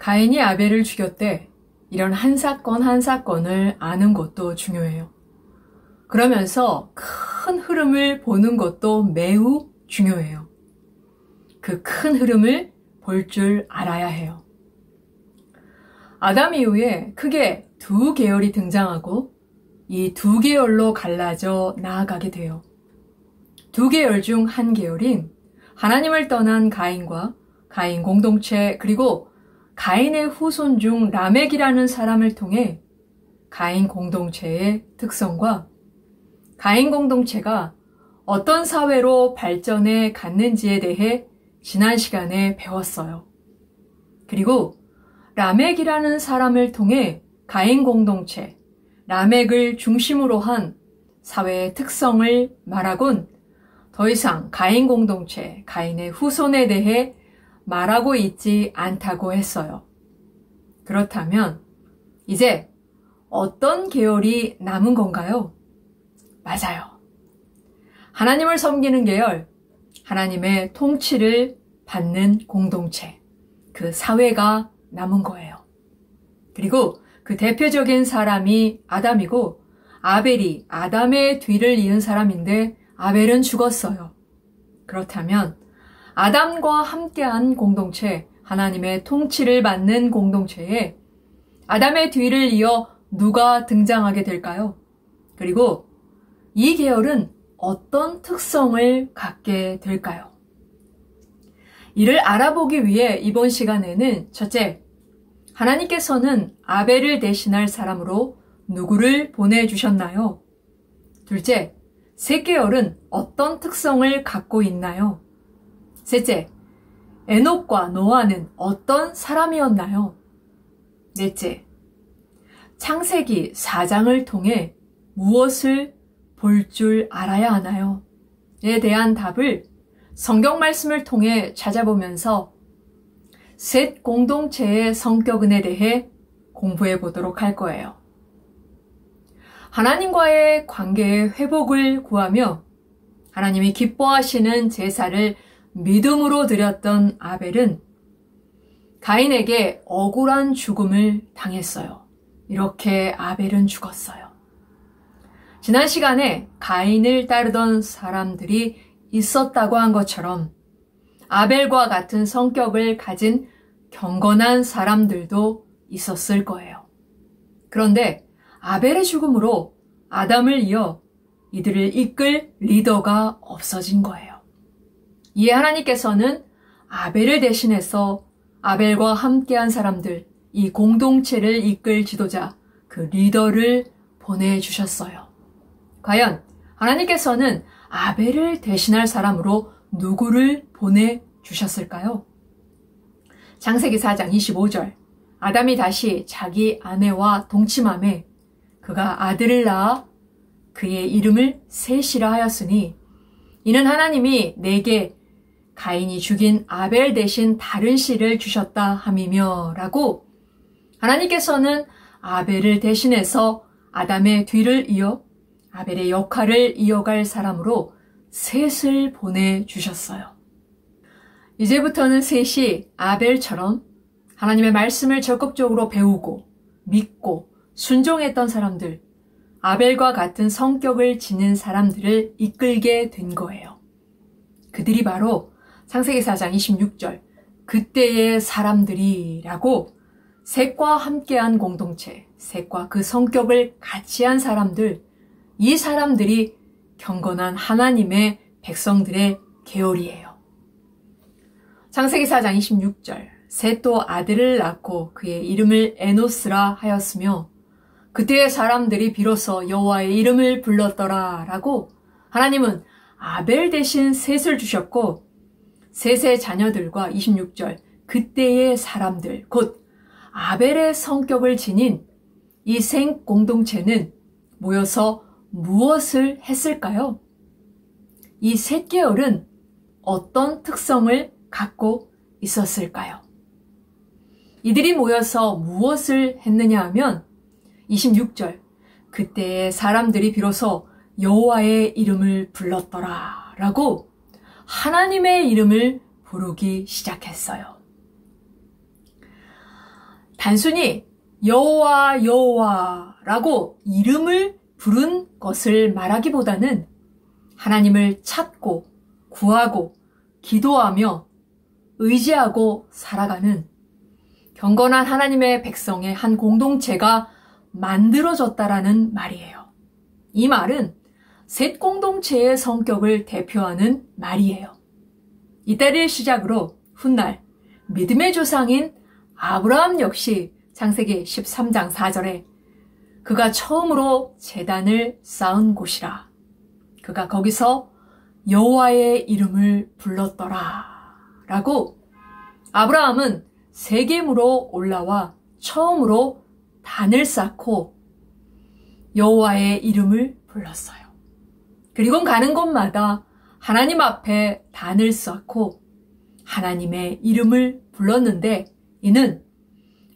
가인이 아벨을 죽였대. 이런 한 사건 한 사건을 아는 것도 중요해요. 그러면서 큰 흐름을 보는 것도 매우 중요해요. 그 큰 흐름을 볼 줄 알아야 해요. 아담 이후에 크게 두 계열이 등장하고 이 두 계열로 갈라져 나아가게 돼요. 두 계열 중 한 계열인 하나님을 떠난 가인과 가인 공동체, 그리고 가인의 후손 중 라멕이라는 사람을 통해 가인 공동체의 특성과 가인 공동체가 어떤 사회로 발전해 갔는지에 대해 지난 시간에 배웠어요. 그리고 라멕이라는 사람을 통해 가인 공동체, 라멕을 중심으로 한 사회의 특성을 말하곤 더 이상 가인 공동체, 가인의 후손에 대해 말하고 있지 않다고 했어요. 그렇다면 이제 어떤 계열이 남은 건가요? 맞아요. 하나님을 섬기는 계열, 하나님의 통치를 받는 공동체, 그 사회가 남은 거예요. 그리고 그 대표적인 사람이 아담이고 아벨이 아담의 뒤를 이은 사람인데 아벨은 죽었어요. 그렇다면 아담과 함께한 공동체, 하나님의 통치를 받는 공동체에 아담의 뒤를 이어 누가 등장하게 될까요? 그리고 이 계열은 어떤 특성을 갖게 될까요? 이를 알아보기 위해 이번 시간에는 첫째, 하나님께서는 아벨을 대신할 사람으로 누구를 보내주셨나요? 둘째, 세 계열은 어떤 특성을 갖고 있나요? 셋째, 에녹과 노아는 어떤 사람이었나요? 넷째, 창세기 4장을 통해 무엇을 볼 줄 알아야 하나요? 에 대한 답을 성경 말씀을 통해 찾아보면서 셋 공동체의 성격은에 대해 공부해 보도록 할 거예요. 하나님과의 관계의 회복을 구하며 하나님이 기뻐하시는 제사를 믿음으로 드렸던 아벨은 가인에게 억울한 죽음을 당했어요. 이렇게 아벨은 죽었어요. 지난 시간에 가인을 따르던 사람들이 있었다고 한 것처럼 아벨과 같은 성격을 가진 경건한 사람들도 있었을 거예요. 그런데 아벨의 죽음으로 아담을 이어 이들을 이끌 리더가 없어진 거예요. 이에 하나님께서는 아벨을 대신해서 아벨과 함께한 사람들, 이 공동체를 이끌 지도자, 그 리더를 보내주셨어요. 과연 하나님께서는 아벨을 대신할 사람으로 누구를 보내주셨을까요? 창세기 4장 25절, 아담이 다시 자기 아내와 동침하매 그가 아들을 낳아 그의 이름을 셋이라 하였으니 이는 하나님이 내게 가인이 죽인 아벨 대신 다른 씨를 주셨다 함이며 라고 하나님께서는 아벨을 대신해서 아담의 뒤를 이어 아벨의 역할을 이어갈 사람으로 셋을 보내주셨어요. 이제부터는 셋이 아벨처럼 하나님의 말씀을 적극적으로 배우고 믿고 순종했던 사람들, 아벨과 같은 성격을 지닌 사람들을 이끌게 된 거예요. 그들이 바로 창세기 4장 26절, 그때의 사람들이라고 셋과 함께한 공동체, 셋과 그 성격을 같이 한 사람들, 이 사람들이 경건한 하나님의 백성들의 계열이에요. 창세기 4장 26절, 셋도 아들을 낳고 그의 이름을 에노스라 하였으며 그때의 사람들이 비로소 여호와의 이름을 불렀더라 라고 하나님은 아벨 대신 셋을 주셨고 셋의 자녀들과 26절, 그때의 사람들, 곧 아벨의 성격을 지닌 이 생 공동체는 모여서 무엇을 했을까요? 이 셋 계열은 어떤 특성을 갖고 있었을까요? 이들이 모여서 무엇을 했느냐 하면 26절, 그때의 사람들이 비로소 여호와의 이름을 불렀더라 라고 하나님의 이름을 부르기 시작했어요. 단순히 여호와 여호와라고 이름을 부른 것을 말하기보다는 하나님을 찾고 구하고 기도하며 의지하고 살아가는 경건한 하나님의 백성의 한 공동체가 만들어졌다라는 말이에요. 이 말은 셋 공동체의 성격을 대표하는 말이에요. 이때를 시작으로 훗날 믿음의 조상인 아브라함 역시 창세기 13장 4절에 그가 처음으로 제단을 쌓은 곳이라. 그가 거기서 여호와의 이름을 불렀더라. 라고 아브라함은 세겜으로 올라와 처음으로 단을 쌓고 여호와의 이름을 불렀어요. 그리고 가는 곳마다 하나님 앞에 단을 쌓고 하나님의 이름을 불렀는데 이는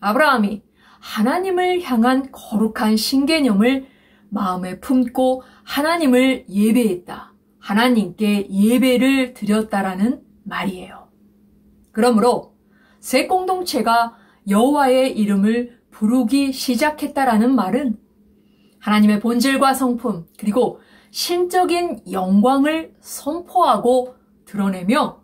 아브라함이 하나님을 향한 거룩한 신개념을 마음에 품고 하나님을 예배했다. 하나님께 예배를 드렸다라는 말이에요. 그러므로 새 공동체가 여호와의 이름을 부르기 시작했다라는 말은 하나님의 본질과 성품 그리고 신적인 영광을 선포하고 드러내며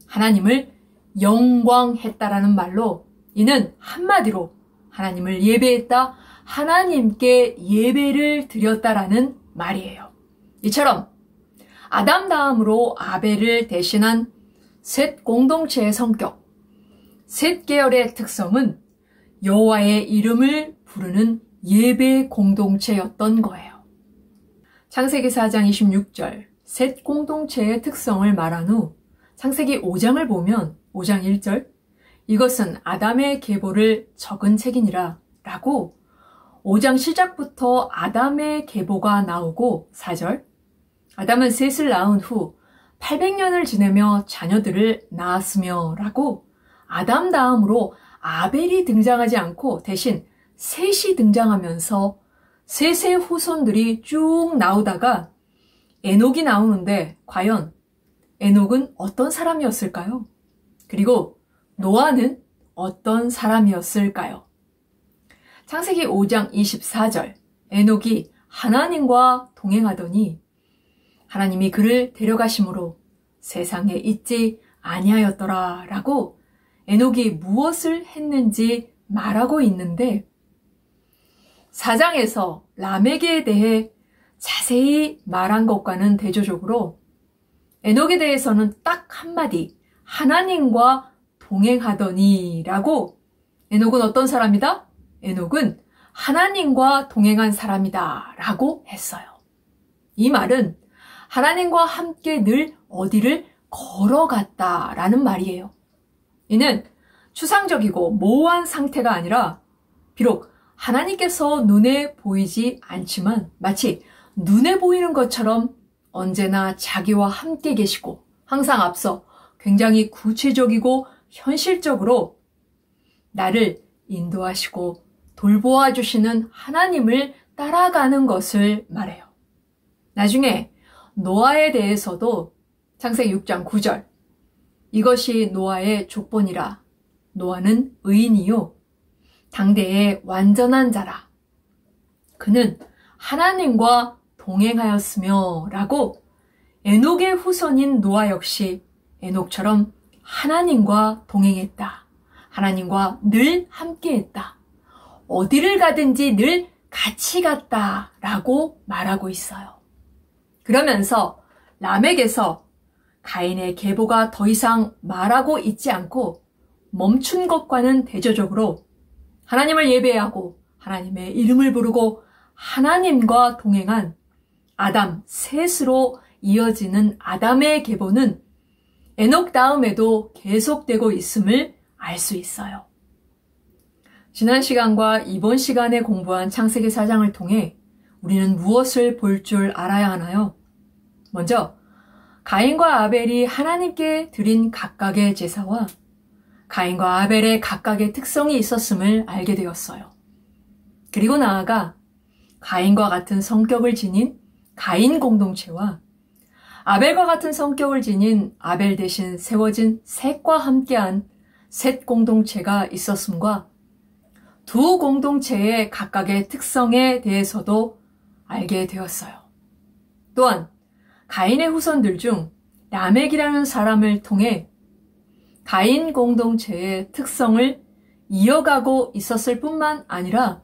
하나님을 영광했다라는 말로 이는 한마디로 하나님을 예배했다, 하나님께 예배를 드렸다라는 말이에요. 이처럼 아담 다음으로 아벨을 대신한 셋 공동체의 성격, 셋 계열의 특성은 여호와의 이름을 부르는 예배 공동체였던 거예요. 창세기 4장 26절 셋 공동체의 특성을 말한 후 창세기 5장을 보면 5장 1절 이것은 아담의 계보를 적은 책이니라 라고 5장 시작부터 아담의 계보가 나오고 4절 아담은 셋을 낳은 후 800년을 지내며 자녀들을 낳았으며 라고 아담 다음으로 아벨이 등장하지 않고 대신 셋이 등장하면서 셋의 후손들이 쭉 나오다가 에녹이 나오는데 과연 에녹은 어떤 사람이었을까요? 그리고 노아는 어떤 사람이었을까요? 창세기 5장 24절 에녹이 하나님과 동행하더니 하나님이 그를 데려가심으로 세상에 있지 아니하였더라 라고 에녹이 무엇을 했는지 말하고 있는데 4장에서 라멕에 대해 자세히 말한 것과는 대조적으로 에녹에 대해서는 딱 한마디 하나님과 동행하더니 라고 에녹은 어떤 사람이다? 에녹은 하나님과 동행한 사람이다 라고 했어요. 이 말은 하나님과 함께 늘 어디를 걸어갔다라는 말이에요. 이는 추상적이고 모호한 상태가 아니라 비록 하나님께서 눈에 보이지 않지만 마치 눈에 보이는 것처럼 언제나 자기와 함께 계시고 항상 앞서 굉장히 구체적이고 현실적으로 나를 인도하시고 돌보아 주시는 하나님을 따라가는 것을 말해요. 나중에 노아에 대해서도 창세기 6장 9절 이것이 노아의 족본이라 노아는 의인이요 당대의 완전한 자라 그는 하나님과 동행하였으며 라고 에녹의 후손인 노아 역시 에녹처럼 하나님과 동행했다. 하나님과 늘 함께했다. 어디를 가든지 늘 같이 갔다 라고 말하고 있어요. 그러면서 라멕에서 가인의 계보가 더 이상 말하고 있지 않고 멈춘 것과는 대조적으로 하나님을 예배하고 하나님의 이름을 부르고 하나님과 동행한 아담 셋으로 이어지는 아담의 계보는 에녹 다음에도 계속되고 있음을 알 수 있어요. 지난 시간과 이번 시간에 공부한 창세기 4장을 통해 우리는 무엇을 볼 줄 알아야 하나요? 먼저 가인과 아벨이 하나님께 드린 각각의 제사와 가인과 아벨의 각각의 특성이 있었음을 알게 되었어요. 그리고 나아가 가인과 같은 성격을 지닌 가인 공동체와 아벨과 같은 성격을 지닌 아벨 대신 세워진 셋과 함께한 셋 공동체가 있었음과 두 공동체의 각각의 특성에 대해서도 알게 되었어요. 또한 가인의 후손들 중 라멕이라는 사람을 통해 가인 공동체의 특성을 이어가고 있었을 뿐만 아니라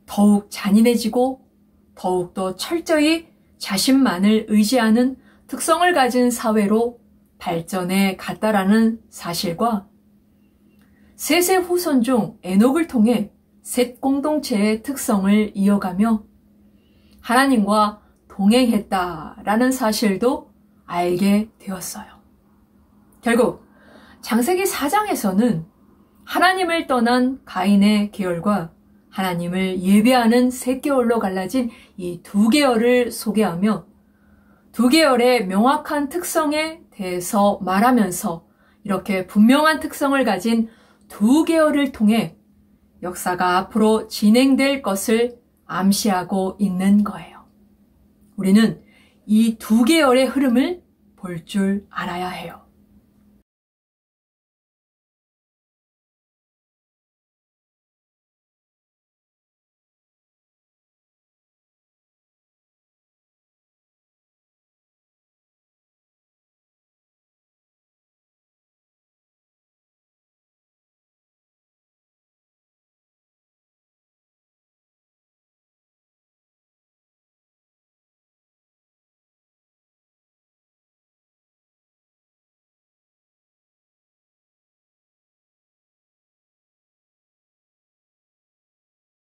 더욱 잔인해지고 더욱더 철저히 자신만을 의지하는 특성을 가진 사회로 발전해 갔다라는 사실과 셋의 후손 중 에녹을 통해 셋 공동체의 특성을 이어가며 하나님과 동행했다라는 사실도 알게 되었어요. 결국 창세기 4장에서는 하나님을 떠난 가인의 계열과 하나님을 예배하는 셋 계열로 갈라진 이 두 계열을 소개하며 두 계열의 명확한 특성에 대해서 말하면서 이렇게 분명한 특성을 가진 두 계열을 통해 역사가 앞으로 진행될 것을 암시하고 있는 거예요. 우리는 이 두 계열의 흐름을 볼 줄 알아야 해요.